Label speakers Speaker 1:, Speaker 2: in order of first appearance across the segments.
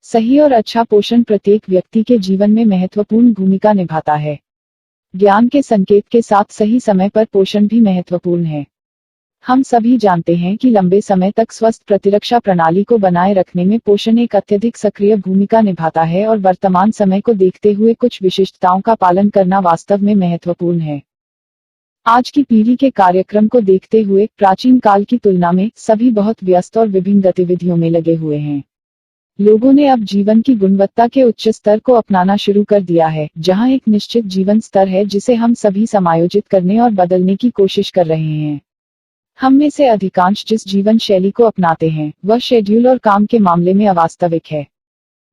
Speaker 1: सही और अच्छा पोषण प्रत्येक व्यक्ति के जीवन में महत्वपूर्ण भूमिका निभाता है। ज्ञान के संकेत के साथ सही समय पर पोषण भी महत्वपूर्ण है। हम सभी जानते हैं कि लंबे समय तक स्वस्थ प्रतिरक्षा प्रणाली को बनाए रखने में पोषण एक अत्यधिक सक्रिय भूमिका निभाता है और वर्तमान समय को देखते हुए कुछ विशिष्टताओं का पालन करना वास्तव में महत्वपूर्ण है। आज की पीढ़ी के कार्यक्रम को देखते हुए प्राचीन काल की तुलना में सभी बहुत व्यस्त और विभिन्न गतिविधियों में लगे हुए हैं। लोगों ने अब जीवन की गुणवत्ता के उच्च स्तर को अपनाना शुरू कर दिया है, जहां एक निश्चित जीवन स्तर है जिसे हम सभी समायोजित करने और बदलने की कोशिश कर रहे हैं। हम में से अधिकांश जिस जीवन शैली को अपनाते हैं वह शेड्यूल और काम के मामले में अवास्तविक है।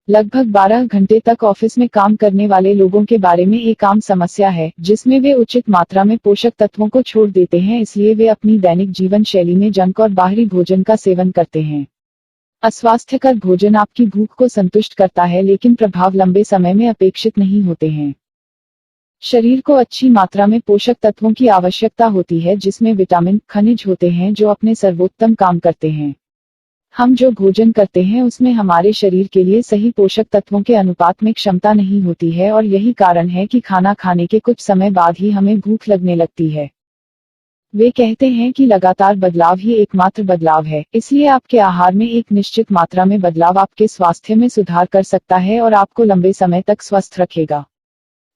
Speaker 1: लगभग 12 घंटे तक ऑफिस में काम करने वाले लोगों के बारे में एक आम समस्या है, जिसमें वे उचित मात्रा में पोषक तत्वों को छोड़ देते हैं, इसलिए वे अपनी दैनिक जीवन शैली में जंक और बाहरी भोजन का सेवन करते हैं। अस्वास्थ्यकर भोजन आपकी भूख को संतुष्ट करता है, लेकिन प्रभाव लंबे समय में अपेक्षित नहीं होते हैं। शरीर को अच्छी मात्रा में पोषक तत्वों की आवश्यकता होती है, जिसमें विटामिन, खनिज होते हैं जो अपने सर्वोत्तम काम करते हैं। हम जो भोजन करते हैं उसमें हमारे शरीर के लिए सही पोषक तत्वों के अनुपात में क्षमता नहीं होती है, और यही कारण है कि खाना खाने के कुछ समय बाद ही हमें भूख लगने लगती है। वे कहते हैं कि लगातार बदलाव ही एकमात्र बदलाव है, इसलिए आपके आहार में एक निश्चित मात्रा में बदलाव आपके स्वास्थ्य में सुधार कर सकता है और आपको लंबे समय तक स्वस्थ रखेगा।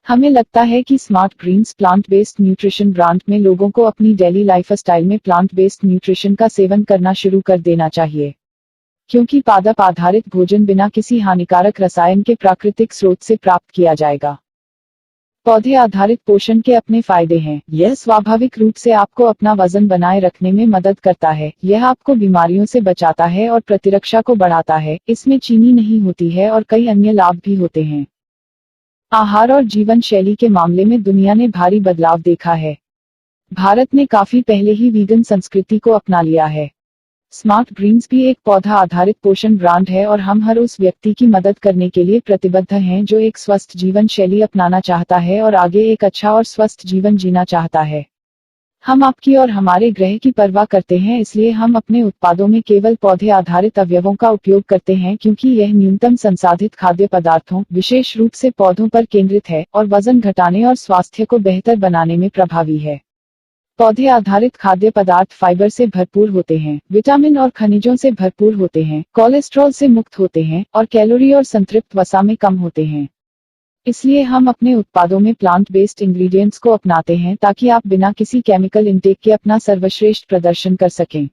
Speaker 1: हमें लगता है कि Smart Greens plant based nutrition brand में लोगों को अपनी डेली लाइफस्टाइल में प्लांट बेस्ड न्यूट्रिशन का सेवन करना शुरू कर देना चाहिए, क्योंकि पादप आधारित भोजन बिना किसी हानिकारक रसायन के प्राकृतिक स्रोत से प्राप्त किया जाएगा। पौधे आधारित पोषण के अपने फायदे हैं। यह स्वाभाविक रूप से आपको अपना वजन बनाए रखने में मदद करता है, यह आपको बीमारियों से बचाता है और प्रतिरक्षा को बढ़ाता है। इसमें चीनी नहीं होती है और कई अन्य लाभ भी होते हैं। आहार और जीवन शैली के मामले में दुनिया ने भारी बदलाव देखा है। भारत ने काफी पहले ही वीगन संस्कृति को अपना लिया है। स्मार्ट ग्रीन्स भी एक पौधा आधारित पोषण ब्रांड है और हम हर उस व्यक्ति की मदद करने के लिए प्रतिबद्ध हैं जो एक स्वस्थ जीवन शैली अपनाना चाहता है और आगे एक अच्छा और स्वस्थ जीवन जीना चाहता है। हम आपकी और हमारे ग्रह की परवाह करते हैं, इसलिए हम अपने उत्पादों में केवल पौधे आधारित अवयवों का उपयोग करते हैं, क्योंकि यह न्यूनतम संसाधित खाद्य पदार्थों, विशेष रूप से पौधों पर केंद्रित है और वजन घटाने और स्वास्थ्य को बेहतर बनाने में प्रभावी है। पौधे आधारित खाद्य पदार्थ फाइबर से भरपूर होते हैं, विटामिन और खनिजों से भरपूर होते हैं, कोलेस्ट्रॉल से मुक्त होते हैं और कैलोरी और संतृप्त वसा में कम होते हैं। इसलिए हम अपने उत्पादों में प्लांट बेस्ड इंग्रेडिएंट्स को अपनाते हैं ताकि आप बिना किसी केमिकल इंटेक के अपना सर्वश्रेष्ठ प्रदर्शन कर सकें।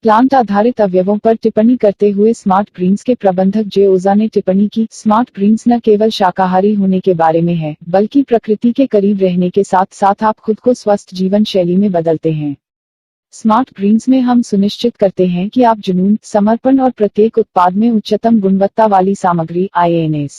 Speaker 1: प्लांट आधारित अवयवों पर टिप्पणी करते हुए स्मार्ट ग्रीन्स के प्रबंधक जे ओजा ने टिप्पणी की, स्मार्ट ग्रीन्स न केवल शाकाहारी होने के बारे में है, बल्कि प्रकृति के करीब रहने के साथ साथ आप खुद को स्वस्थ जीवन शैली में बदलते हैं। स्मार्ट ग्रीन्स में हम सुनिश्चित करते हैं कि आप जुनून, समर्पण और प्रत्येक उत्पाद में उच्चतम गुणवत्ता वाली सामग्री (INS)